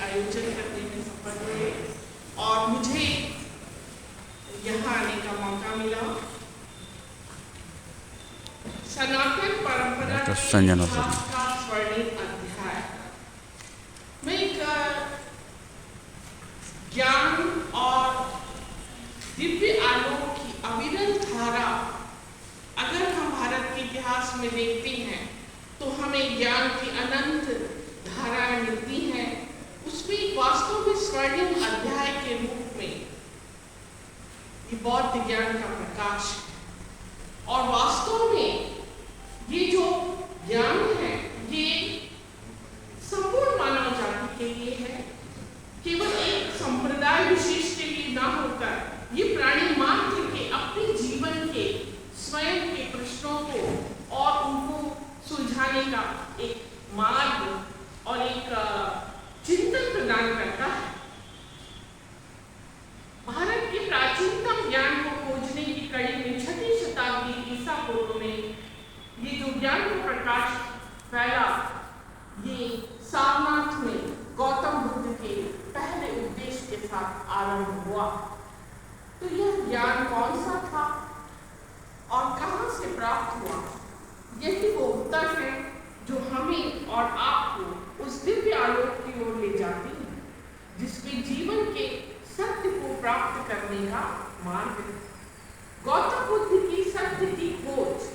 आयोजन करने में सफल हुए और मुझे यहाँ आने का मौका मिला। सनातन परंपरा के इतिहास का स्वर्णिम अध्याय में एक ज्ञान और दिव्य आलोक की अविरल धारा अगर हम भारत के इतिहास में देखते हैं तो हमें ज्ञान की अनंत धाराएं मिलती हैं। उसमें वास्तव में स्वर्णिम अध्याय के रूप में ये बौद्ध ज्ञान का प्रकाश है और वास्तव में ये जो ज्ञान है ये संपूर्ण मानव जाति के लिए है, केवल एक संप्रदाय विशेष के लिए ना होकर ये प्राणी मात्र के अपने जीवन के स्वयं के प्रश्नों को और उनको सुलझाने का एक मार्ग और एक चिंतन प्रदान करता है। भारत के प्राचीनतम ज्ञान को खोजने की कड़ी में 6वीं शताब्दी ईसा पूर्व में ये जो ज्ञान का प्रकाश फैला, ये सारनाथ में गौतम बुद्ध के पहले उपदेश के साथ आरंभ हुआ। तो यह ज्ञान कौन सा था और कहां से प्राप्त हुआ? यही वो उत्तर है जो हमें और आपको उस दिव्य आलोक की ओर ले जाती है जिसमें जीवन के सत्य को प्राप्त करने का मार्ग है। गौतम बुद्ध की सत्य की खोज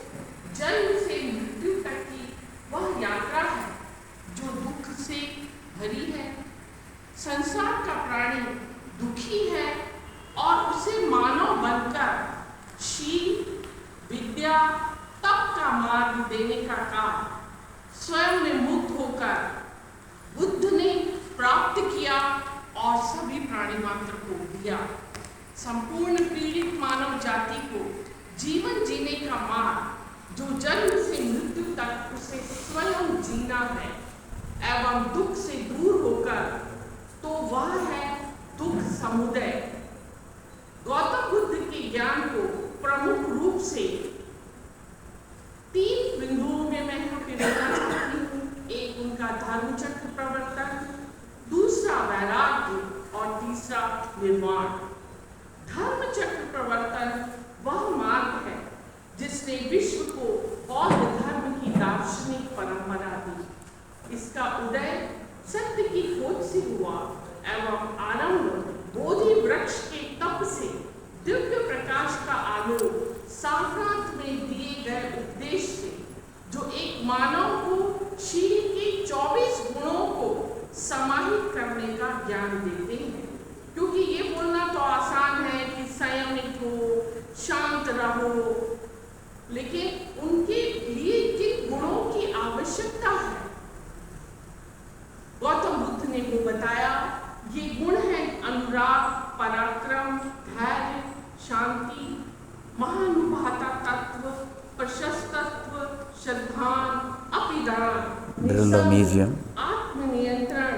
जन्म से मृत्यु तक की वह यात्रा है जो दुख से भरी है। संसार का प्राणी दुखी है और उसे मानव बनकर शील, विद्या, तप का मार्ग देने का काम स्वयं में मुक्त होकर बुद्ध ने प्राप्त किया और सभी प्राणी मात्र को दिया। संपूर्ण पीड़ित मानव जाति को जीवन जीने का मार्ग जो जन्म से मृत्यु तक उसे स्वयं जीना है एवं दुख से दूर होकर, तो वह है दुख समुदय। गौतम बुद्ध के ज्ञान को प्रमुख रूप से 3 बिंदुओं में मैं यहाँ पे लेना चाहती हूँ। एक उनका धर्म चक्र प्रवर्तन, दूसरा वैराग्य और तीसरा निर्वाण। धर्म चक्र प्रवर्तन वह मार्ग है जिसने विश्व को बौद्ध धर्म की दार्शनिक परंपरा दी। इसका उदय सत्य की खोज से हुआ एवं आरंभ बोधि वृक्ष के तप से दिव्य प्रकाश का आलोक सारनाथ में दिए गए उपदेश से, जो एक मानव को शील के 24 गुणों को समाहित करने का ज्ञान देते हैं। क्योंकि ये बोलना तो आसान है कि संयमित हो, शांत रहो, लेकिन उनके लिए किन गुणों की आवश्यकता है गौतम बुद्ध ने वो बताया। ये गुण है अनुराग, पराक्रम, धैर्य, शांति, महानुभावता तत्व, प्रशस्तत्व, श्रद्धान, अपिदान, आत्मनियंत्रण,